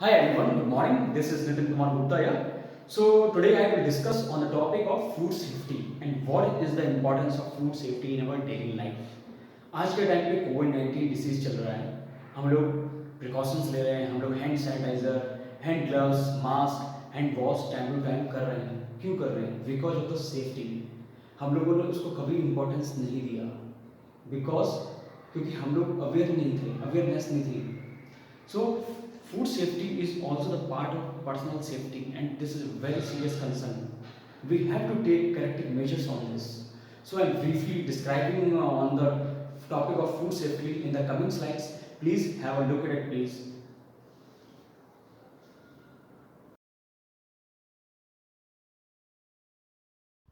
Hi everyone, good morning. This is Nitin Kumar Gupta here. So today I will discuss on the topic of food safety and what is the importance of food safety in our daily life. आज के time पे Covid 19 disease चल रहा है. हम लोग precautions ले रहे हैं, हम लोग hand sanitiser, hand gloves, mask, hand wash time to time कर रहे हैं. क्यों कर रहे हैं? Because of the safety. हम लोगों ने उसको कभी इम्पोर्टेंस नहीं दिया. बिकॉज क्योंकि हम लोग अवेयर नहीं थे, अवेयरनेस नहीं थी. So, food safety is also the part of personal safety, and this is a very serious concern. We have to take corrective measures on this. So, I'm briefly describing on the topic of food safety in the coming slides. Please have a look at it, please.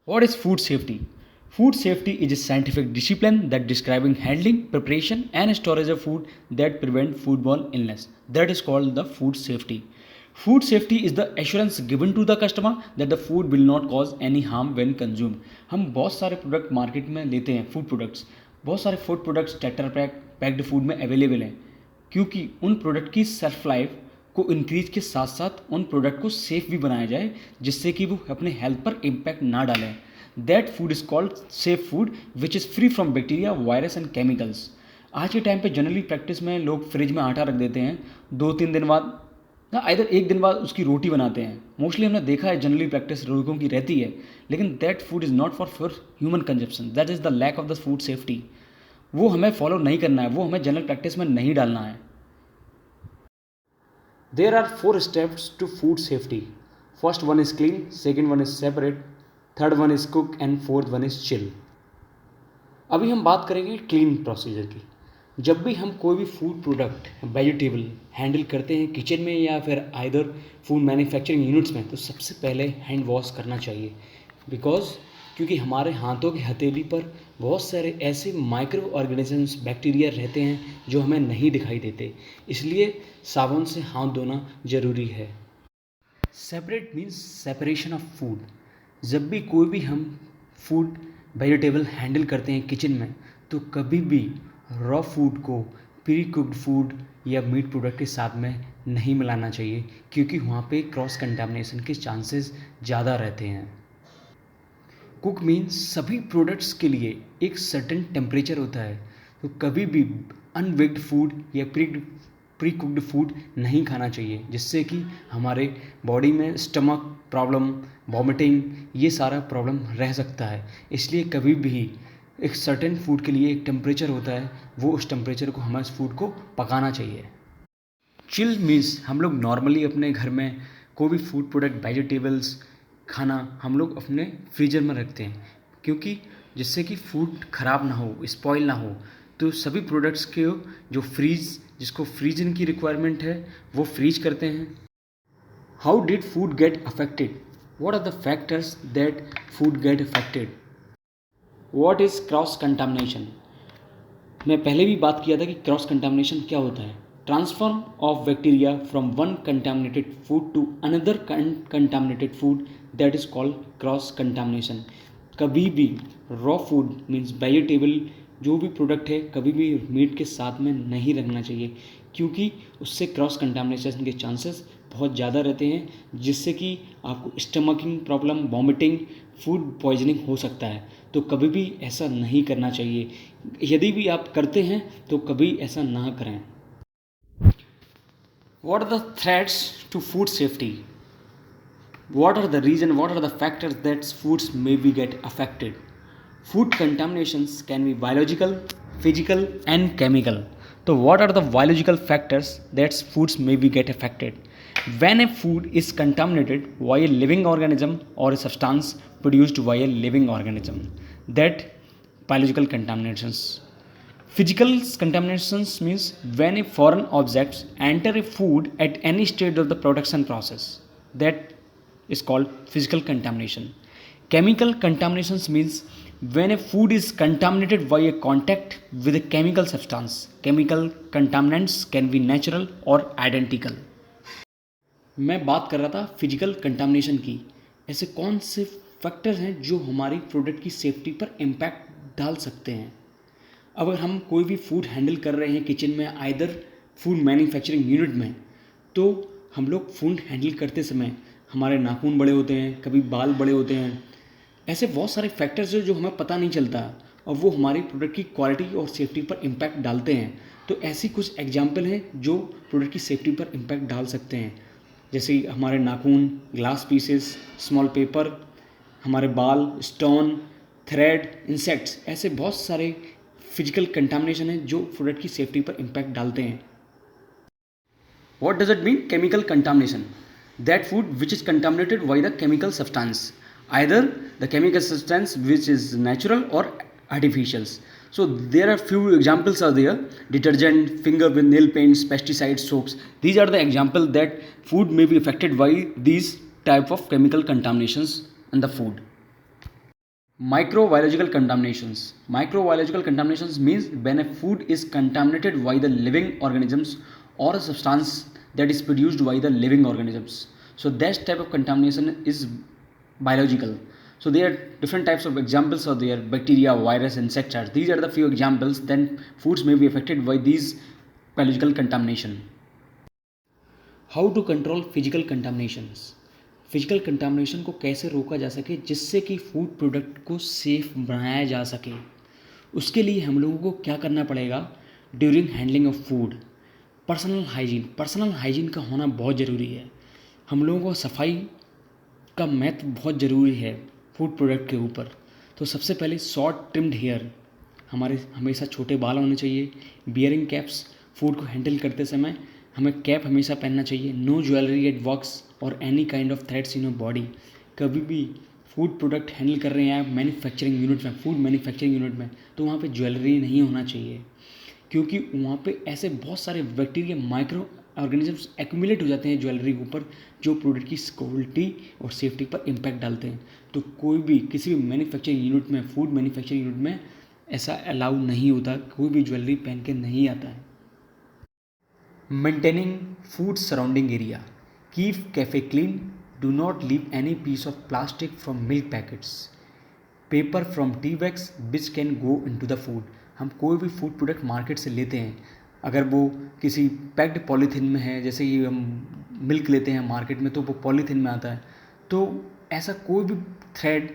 What is food safety? Food safety is a scientific discipline that describing handling, preparation and storage of food that prevent foodborne illness. That is called the food safety. Food safety is the assurance given to the customer that the food will not cause any harm when consumed. हम बहुत सारे product market में लेते हैं, food products. बहुत सारे food products tetra pack packed food में available हैं, क्योंकि उन प्रोडक्ट की सेल्फ लाइफ को इंक्रीज के साथ साथ उन प्रोडक्ट को सेफ भी बनाया जाए, जिससे कि वो अपने हेल्थ पर इम्पैक्ट ना डालें. That food is called safe food which is free from bacteria, virus and chemicals. आज के टाइम पे जनरली प्रैक्टिस में लोग फ्रिज में आटा रख देते हैं, 2-3 दिन बाद ना इधर एक दिन बाद उसकी रोटी बनाते हैं. मोस्टली हमने देखा है जनरली प्रैक्टिस लोगों की रहती है, लेकिन that food is not for human consumption. That is the lack of the food safety. वो हमें फॉलो नहीं करना है, वो हमें जनरल प्रैक्टिस में नहीं डालना है. There are 4 steps to food safety. First one is clean, second one is separate, third one is cook and fourth one is chill. अभी हम बात करेंगे क्लीन प्रोसीजर की. जब भी हम कोई भी फूड प्रोडक्ट वेजिटेबल हैंडल करते हैं किचन में या फिर आइदर फूड मैन्युफैक्चरिंग यूनिट्स में, तो सबसे पहले हैंड वॉश करना चाहिए. बिकॉज क्योंकि हमारे हाथों की हथेली पर बहुत सारे ऐसे माइक्रो ऑर्गेनिजम्स बैक्टीरिया रहते हैं जो हमें नहीं दिखाई देते, इसलिए साबुन से हाथ धोना ज़रूरी है. Separate means separation of food. जब भी कोई भी हम फूड वेजिटेबल हैंडल करते हैं किचन में, तो कभी भी रॉ फूड को प्री कुक्ड फूड या मीट प्रोडक्ट के साथ में नहीं मिलाना चाहिए, क्योंकि वहाँ पे क्रॉस कंटामिनेशन के चांसेस ज़्यादा रहते हैं. कुक मीन्स सभी प्रोडक्ट्स के लिए एक सर्टेन टेम्परेचर होता है, तो कभी भी अनबेक्ड फूड या प्री कुक्ड फूड नहीं खाना चाहिए, जिससे कि हमारे बॉडी में स्टमक प्रॉब्लम, वॉमिटिंग, ये सारा प्रॉब्लम रह सकता है. इसलिए कभी भी एक सर्टेन फूड के लिए एक टेम्परेचर होता है, वो उस टेम्परेचर को हमें उस फूड को पकाना चाहिए. चिल मीन्स हम लोग नॉर्मली अपने घर में कोई भी फूड प्रोडक्ट वेजिटेबल्स खाना हम लोग अपने फ्रीजर में रखते हैं, क्योंकि जिससे कि फूड ख़राब ना हो, स्पॉइल ना हो. तो सभी प्रोडक्ट्स के जो जिसको फ्रीजिंग की रिक्वायरमेंट है, वो फ्रीज करते हैं. How did food get affected? What are the factors that food get affected? What is cross contamination? मैं पहले भी बात किया था कि क्रॉस कंटामिनेशन क्या होता है. Transfer of bacteria from one contaminated food to another contaminated food, that is called cross contamination. कभी भी रॉ फूड मीन्स वेजिटेबल जो भी प्रोडक्ट है, कभी भी मीट के साथ में नहीं रखना चाहिए, क्योंकि उससे क्रॉस कंटामिनेशन के चांसेस बहुत ज़्यादा रहते हैं, जिससे कि आपको स्टमकिंग प्रॉब्लम, वॉमिटिंग, फूड पॉइजनिंग हो सकता है. तो कभी भी ऐसा नहीं करना चाहिए. यदि भी आप करते हैं तो कभी ऐसा ना करें. What are the threats to food safety? What are the reason, what are the factors that foods may be get affected? Food contaminations can be biological, physical and chemical. So what are the biological factors that foods may be get affected? When a food is contaminated by a living organism or a substance produced by a living organism, that biological contaminations. Physical contaminations means when a foreign objects enter a food at any stage of the production process. That is called physical contamination. Chemical contaminations means when a food is contaminated by a contact with a chemical substance. Chemical contaminants can be natural or identical. मैं बात कर रहा था physical contamination की. ऐसे कौन से factors हैं जो हमारी प्रोडक्ट की सेफ्टी पर इम्पैक्ट डाल सकते हैं? अगर हम कोई भी फूड हैंडल कर रहे हैं किचन में, आइदर फूड मैन्युफैक्चरिंग यूनिट में, तो हम लोग फूड हैंडल करते समय हमारे नाखून बड़े होते हैं, कभी बाल बड़े होते हैं, ऐसे बहुत सारे फैक्टर्स हैं जो हमें पता नहीं चलता और वो हमारी प्रोडक्ट की क्वालिटी और सेफ्टी पर इम्पैक्ट डालते हैं। तो ऐसी कुछ एग्जाम्पल हैं जो प्रोडक्ट की सेफ्टी पर इम्पैक्ट डाल सकते हैं, जैसे हमारे नाखून, ग्लास पीसेस, स्मॉल पेपर, हमारे बाल, स्टोन, थ्रेड, इंसेक्ट्स, ऐसे बहुत सारे फिजिकल कंटामिनेशन हैं जो प्रोडक्ट की सेफ्टी पर इम्पैक्ट डालते हैं। What does it mean? Chemical contamination. That food which is contaminated by the chemical substance, either the chemical substance which is natural or artificials. So there are few examples are there: detergent, finger with nail paints, pesticides, soaps. These are the example that food may be affected by these type of chemical contaminations in the food. Microbiological contaminations. Microbiological contaminations means when a food is contaminated by the living organisms or a substance that is produced by the living organisms. So that type of contamination is biological. So there are different types of examples are there: bacteria, virus, insects. These are the few examples. Then foods may be affected by these biological contamination. How to control physical contaminations? Physical contamination को कैसे रोका जा सके जिससे कि food product को safe बनाया जा सके, उसके लिए हम लोगों को क्या करना पड़ेगा? During handling of food, personal hygiene का होना बहुत ज़रूरी है। हम लोगों को सफाई का महत्व बहुत ज़रूरी है फूड प्रोडक्ट के ऊपर। तो सबसे पहले शॉर्ट ट्रिम्ड हेयर, हमारे हमेशा छोटे बाल होने चाहिए। बियरिंग कैप्स, फूड को हैंडल करते समय हमें कैप हमेशा पहनना चाहिए। नो ज्वेलरी एट वर्क्स और any kind of threads in your body. कभी भी फूड प्रोडक्ट हैंडल कर रहे हैं आप मैन्युफैक्चरिंग यूनिट में, फूड मैन्युफैक्चरिंग यूनिट में, तो वहाँ पे ज्वेलरी नहीं होना चाहिए, क्योंकि वहाँ पे ऐसे बहुत सारे बैक्टीरिया, माइक्रो ऑर्गेनिजम्स एक्यूमुलेट हो जाते हैं ज्वेलरी के ऊपर, जो प्रोडक्ट की क्वालिटी और सेफ्टी पर इम्पैक्ट डालते हैं। तो कोई भी किसी भी मैन्युफैक्चरिंग यूनिट में, फूड मैन्युफैक्चरिंग यूनिट में ऐसा अलाउ नहीं होता, कोई भी ज्वेलरी पहन के नहीं आता है। Maintaining food surrounding area, keep cafe clean, do not leave any piece of plastic from milk packets, paper from tea bags which can go into the food. हम कोई भी फूड प्रोडक्ट मार्केट से लेते हैं, अगर वो किसी पैक्ड पॉलीथीन में है, जैसे कि हम मिल्क लेते हैं मार्केट में तो वो पॉलीथीन में आता है, तो ऐसा कोई भी थ्रेड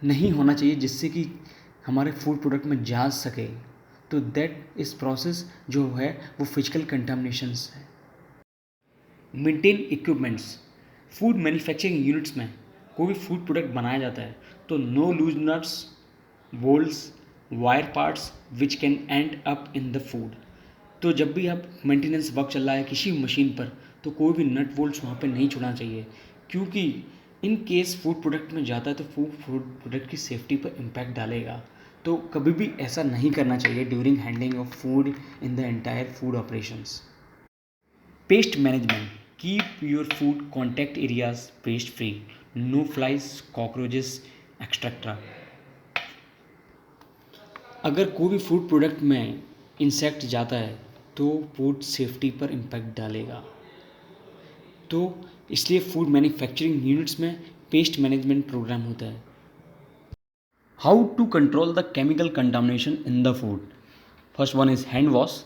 नहीं होना चाहिए जिससे कि हमारे फूड प्रोडक्ट में जा सके। तो दैट इस प्रोसेस जो है वो फिजिकल कंटामिनेशंस है। Maintain equipments, food manufacturing units में कोई भी फूड प्रोडक्ट बनाया जाता है तो no loose nuts, bolts, wire parts which can end up in the food. तो जब भी आप मेंटेनेंस वर्क चल रहा है किसी मशीन पर, तो कोई भी नट बोल्ट्स वहाँ पे नहीं छोड़ना चाहिए, क्योंकि इन केस फूड प्रोडक्ट में जाता है तो फूड प्रोडक्ट की सेफ्टी पर इम्पैक्ट डालेगा। तो कभी भी ऐसा नहीं करना चाहिए during handling of food in the entire food operations. Pest management, keep your food contact areas pest free, no flies, cockroaches extra. अगर कोई भी फूड प्रोडक्ट में इंसेक्ट जाता है तो फूड सेफ्टी पर इम्पैक्ट डालेगा। तो इसलिए फूड मैन्युफैक्चरिंग यूनिट्स में पेस्ट मैनेजमेंट प्रोग्राम होता है। How to control the chemical contamination in the food? First one is hand wash,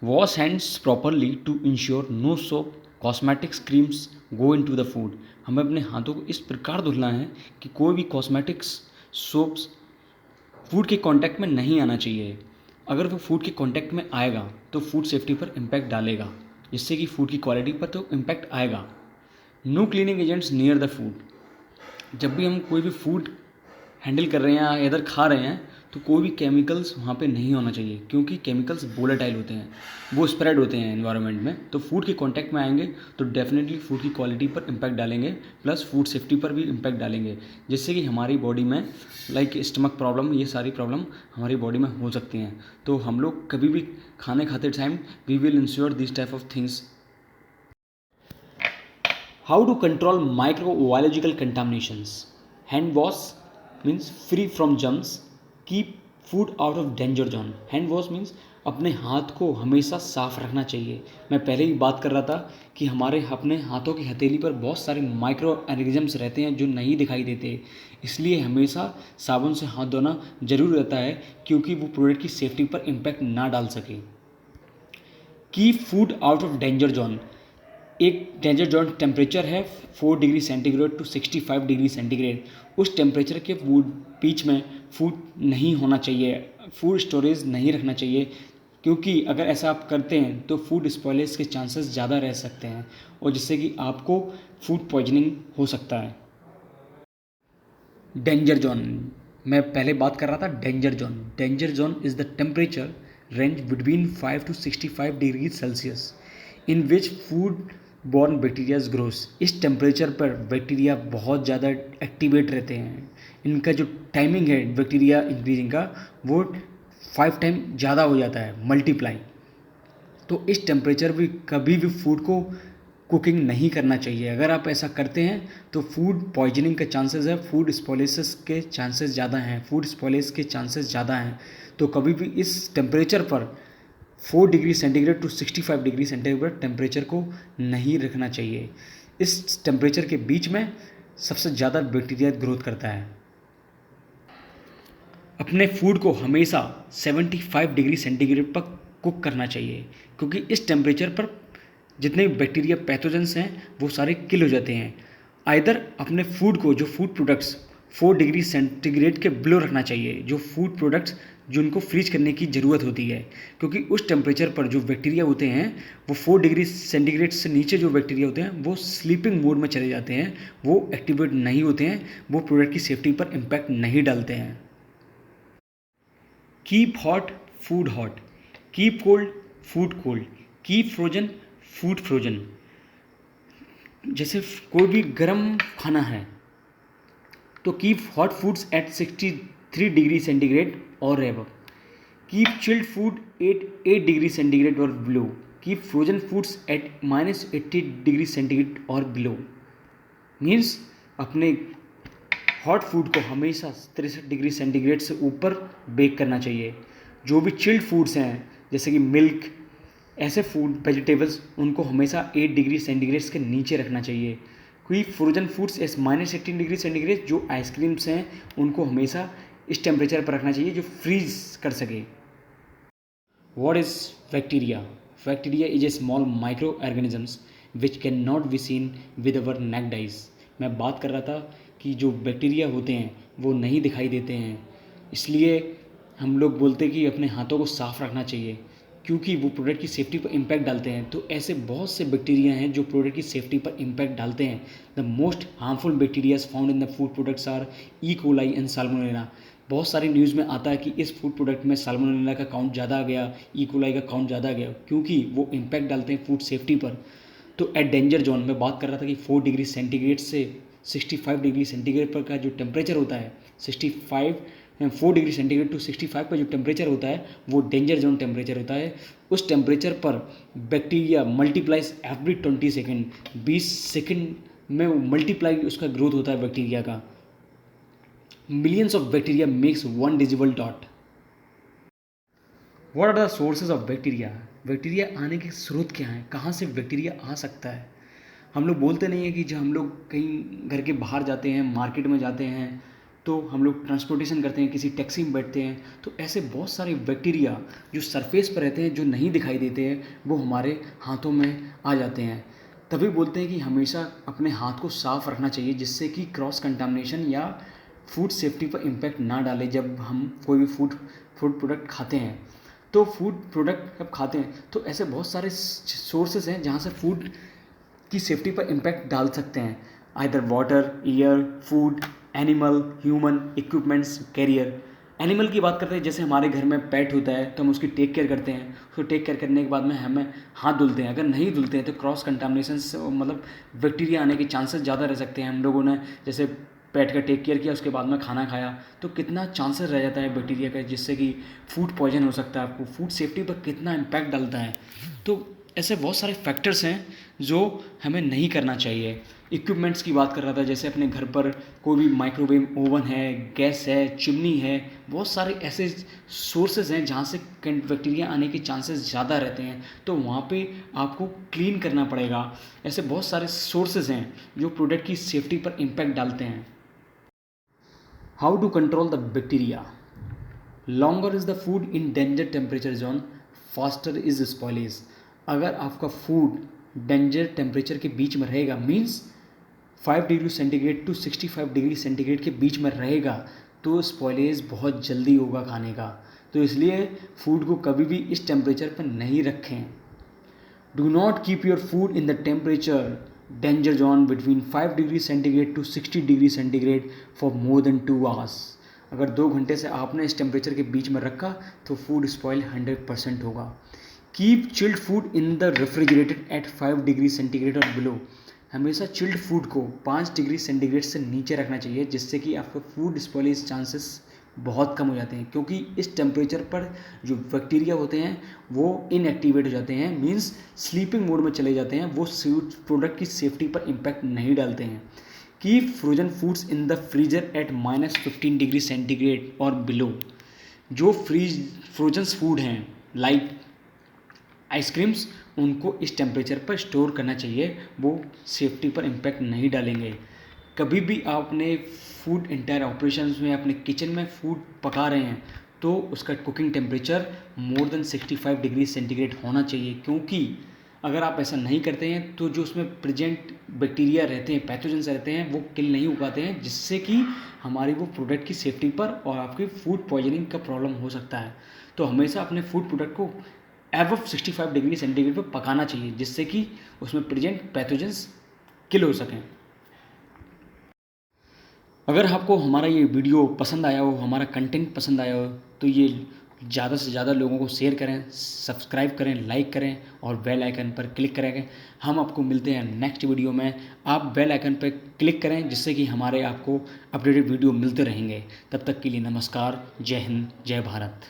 wash hands properly to ensure no soap, cosmetics, creams go into the food. हमें अपने हाथों को इस प्रकार धुलना है कि कोई भी कॉस्मेटिक्स, सोप्स फूड के कांटेक्ट में नहीं आना चाहिए। अगर वो फूड के कांटेक्ट में आएगा तो फूड सेफ्टी पर इम्पैक्ट डालेगा, जिससे कि फूड की क्वालिटी पर तो इम्पैक्ट आएगा। No cleaning agents near the food, जब भी हम कोई भी फूड हैंडल कर रहे हैं या इधर खा रहे हैं तो कोई भी केमिकल्स वहाँ पे नहीं होना चाहिए, क्योंकि केमिकल्स वोलेटाइल होते हैं, वो स्प्रेड होते हैं एनवायरनमेंट में। तो फूड के कांटेक्ट में आएंगे तो डेफिनेटली फूड की क्वालिटी पर इम्पैक्ट डालेंगे, प्लस फूड सेफ्टी पर भी इम्पैक्ट डालेंगे, जिससे कि हमारी बॉडी में लाइक स्टमक प्रॉब्लम, ये सारी प्रॉब्लम हमारी बॉडी में हो सकती हैं। तो हम लोग कभी भी खाने खाते time we will ensure this type of things. How to control microbiological contaminations? Hand wash means free from germs, keep food out of danger zone. Hand wash means अपने हाथ को हमेशा साफ रखना चाहिए। मैं पहले ही बात कर रहा था कि हमारे अपने हाथों की हथेली पर बहुत सारे माइक्रो ऑर्गेनिजम्स रहते हैं जो नहीं दिखाई देते, इसलिए हमेशा साबुन से हाथ धोना जरूर रहता है, क्योंकि वो प्रोडक्ट की सेफ्टी पर इम्पैक्ट ना डाल सके। Keep food out of danger zone, एक डेंजर जोन टेम्परेचर है 4 degree centigrade to 65 degree centigrade. उस टेम्परेचर के बीच में फूड नहीं होना चाहिए, फूड स्टोरेज नहीं रखना चाहिए, क्योंकि अगर ऐसा आप करते हैं तो फूड स्पॉयलेज के चांसेस ज़्यादा रह सकते हैं और जिससे कि आपको फूड पॉइजनिंग हो सकता है। डेंजर जोन, मैं पहले बात कर रहा था danger zone. Danger zone is the temperature range between 5 to 65 degree celsius in which food borne bacterias grows. इस टेम्परेचर पर बैक्टीरिया बहुत ज़्यादा एक्टिवेट रहते हैं, इनका जो टाइमिंग है बैक्टीरिया इंक्रीजिंग का वो 5 टाइम ज़्यादा हो जाता है, मल्टीप्लाई। तो इस टेम्परेचर भी कभी भी फूड को कुकिंग नहीं करना चाहिए। अगर आप ऐसा करते हैं तो फूड पॉइजनिंग के चांसेस है, फूड स्पॉइलेसिस के चांसेस ज़्यादा हैं, फूड स्पॉइलेस के चांसेस ज़्यादा हैं। तो कभी भी इस टेम्परेचर पर 4 degree centigrade to 65 degree centigrade temperature को नहीं रखना चाहिए। इस टेम्परेचर के बीच में सबसे ज़्यादा बैक्टीरिया ग्रोथ करता है। अपने फूड को हमेशा 75 डिग्री सेंटीग्रेड पर कुक करना चाहिए, क्योंकि इस टेम्परेचर पर जितने भी बैक्टीरिया पैथोजेंस हैं वो सारे किल हो जाते हैं। आइदर अपने फूड को, जो फूड प्रोडक्ट्स 4 डिग्री सेंटीग्रेड के बिलो रखना चाहिए, जो फूड प्रोडक्ट्स जिनको फ्रीज करने की ज़रूरत होती है, क्योंकि उस टेम्परेचर पर जो बैक्टीरिया होते हैं वो 4 डिग्री सेंटीग्रेड से नीचे जो बैक्टीरिया होते हैं वो स्लीपिंग मोड में चले जाते हैं, वो एक्टिवेट नहीं होते हैं, वो प्रोडक्ट की सेफ्टी पर इम्पैक्ट नहीं डालते हैं। Keep hot food hot, keep cold food cold, keep frozen food frozen. जैसे कोई भी गर्म खाना है तो keep hot foods at 63 degree centigrade और above, keep chilled food at 8 degree centigrade और below, keep frozen foods at -80 degree centigrade और बिलो। मीन्स अपने हॉट फूड को हमेशा 63 डिग्री सेंटीग्रेड से ऊपर बेक करना चाहिए। जो भी चिल्ड फूड्स हैं जैसे कि मिल्क, ऐसे फूड वेजिटेबल्स, उनको हमेशा 8 डिग्री सेंटीग्रेड के नीचे रखना चाहिए। कोई frozen foods S -18 degree centigrade, जो आइसक्रीम्स हैं उनको हमेशा इस टेम्परेचर पर रखना चाहिए जो फ्रीज कर सके। What is bacteria? Bacteria is a small micro organisms which can not be seen with our necked eyes. मैं बात कर रहा था कि जो बैक्टीरिया होते हैं वो नहीं दिखाई देते हैं, इसलिए हम लोग बोलते हैं कि अपने हाथों को साफ़ रखना चाहिए, क्योंकि वो प्रोडक्ट की सेफ्टी पर इम्पैक्ट डालते हैं। तो ऐसे बहुत से बैक्टीरिया हैं जो प्रोडक्ट की सेफ्टी पर इम्पैक्ट डालते हैं। The most harmful bacterias found in the food products R E coli and salmonella. बहुत सारी न्यूज़ में आता है कि इस फूड प्रोडक्ट में साल्मोनेला का काउंट ज़्यादा आ गया, ई कोलाई का काउंट ज़्यादा आ गया, क्योंकि वो इम्पैक्ट डालते हैं फूड सेफ्टी पर। तो एट डेंजर जोन में बात कर रहा था कि 4 डिग्री सेंटीग्रेड से 65 डिग्री सेंटीग्रेड पर का जो टेम्परेचर होता है, 4 डिग्री सेंटीग्रेड टू 65 का जो टेम्परेचर होता है वो डेंजर जोन टेम्परेचर होता है। उस टेम्परेचर पर bacteria multiplies every 20 second, 20 second में मल्टीप्लाई उसका ग्रोथ होता है बैक्टीरिया का। Millions of bacteria makes one visible dot. What are the sources of bacteria? Bacteria आने के स्रोत क्या हैं, कहाँ से बैक्टीरिया आ सकता है? हम लोग बोलते नहीं हैं कि जब हम लोग कहीं घर के बाहर जाते हैं, मार्केट में जाते हैं, तो हम लोग ट्रांसपोर्टेशन करते हैं, किसी टैक्सी में बैठते हैं, तो ऐसे बहुत सारे बैक्टीरिया जो सरफेस पर रहते हैं, जो नहीं दिखाई देते हैं, वो हमारे हाथों में आ जाते हैं। तभी बोलते हैं कि हमेशा अपने हाथ को साफ़ रखना चाहिए, जिससे कि क्रॉस कंटामिनेशन या फूड सेफ्टी पर इम्पैक्ट ना डाले। जब हम कोई भी फूड प्रोडक्ट खाते हैं, तो फूड प्रोडक्ट जब खाते हैं तो ऐसे बहुत सारे सोर्सेज हैं जहाँ से फूड की सेफ्टी पर इम्पैक्ट डाल सकते हैं। Either water, air, food, animal, human, equipments, carrier. Animal की बात करते हैं, जैसे हमारे घर में पेट होता है तो हम उसकी टेक केयर करते हैं, उसको टेक केयर करने के बाद में हमें हाथ धुलते हैं। अगर नहीं धुलते हैं तो क्रॉस कंटामिनेशन से मतलब बैक्टीरिया आने के चांसेस ज़्यादा रह सकते हैं। हम लोगों ने जैसे पेट का टेक केयर किया, उसके बाद में खाना खाया, तो कितना चांसेस रह जाता है बैक्टीरिया का, जिससे कि फूड पॉइजन हो सकता है। आपको फूड सेफ्टी पर कितना इम्पैक्ट डालता है। तो ऐसे बहुत सारे फैक्टर्स हैं जो हमें नहीं करना चाहिए। इक्विपमेंट्स की बात कर रहा था, जैसे अपने घर पर कोई भी माइक्रोवेव ओवन है, गैस है, चिमनी है, बहुत सारे ऐसे सोर्सेज हैं जहाँ से बैक्टीरिया आने के चांसेस ज़्यादा रहते हैं, तो वहाँ पे आपको क्लीन करना पड़ेगा। ऐसे बहुत सारे सोर्सेज हैं जो प्रोडक्ट की सेफ्टी पर इम्पैक्ट डालते हैं। How to control the bacteria? Longer is the food in danger temperature zone, faster is spoilage. अगर आपका फूड डेंजर टेम्परेचर के बीच में रहेगा, means 5 degree centigrade to 65 degree centigrade के बीच में रहेगा, तो स्पॉइलेज बहुत जल्दी होगा खाने का। तो इसलिए फूड को कभी भी इस टेम्परेचर पर नहीं रखें। Do not keep your food in the temperature danger zone between 5 degree centigrade to 60 degree centigrade for more than 2 hours. अगर 2 घंटे से आपने इस टेम्परेचर के बीच में रखा तो फूड स्पॉइल 100% होगा। Keep chilled food in the refrigerated at 5 degree centigrade और बिलो। हमेशा चिल्ड फूड को 5 डिग्री सेंटीग्रेड से नीचे रखना चाहिए, जिससे कि आपका फूड स्पॉइलेज चांसेस बहुत कम हो जाते हैं, क्योंकि इस टेम्परेचर पर जो बैक्टीरिया होते हैं वो इनएक्टिवेट हो जाते हैं, मींस स्लीपिंग मोड में चले जाते हैं, वो प्रोडक्ट की सेफ्टी पर इम्पैक्ट नहीं डालते हैं। Keep frozen foods in the freezer at -15 degree centigrade और बिलो। जो फ्रोजन फूड हैं लाइक आइसक्रीम्स, उनको इस टेम्परेचर पर स्टोर करना चाहिए, वो सेफ्टी पर इम्पैक्ट नहीं डालेंगे। कभी भी आपने फूड इंटायर ऑपरेशंस में अपने किचन में फूड पका रहे हैं तो उसका cooking temperature more than 65 degree centigrade होना चाहिए, क्योंकि अगर आप ऐसा नहीं करते हैं तो जो उसमें प्रेजेंट बैक्टीरिया रहते हैं, पैथोजेंस रहते हैं, वो किल नहीं हो पाते हैं, जिससे कि हमारी वो प्रोडक्ट की सेफ्टी पर और आपकी फूड पॉइजनिंग का प्रॉब्लम हो सकता है। तो हमेशा अपने फूड प्रोडक्ट को एबव 65 डिग्री सेंटीग्रेड पर पकाना चाहिए, जिससे कि उसमें प्रेजेंट पैथोजेंस किल हो सकें। अगर आपको हमारा ये वीडियो पसंद आया हो, हमारा कंटेंट पसंद आया हो, तो ये ज़्यादा से ज़्यादा लोगों को शेयर करें, सब्सक्राइब करें, लाइक करें और बेल आइकन पर क्लिक करें। हम आपको मिलते हैं नेक्स्ट वीडियो में। आप बेल आइकन पर क्लिक करें, जिससे कि हमारे आपको अपडेटेड वीडियो मिलते रहेंगे। तब तक के लिए नमस्कार, जय हिंद, जय भारत।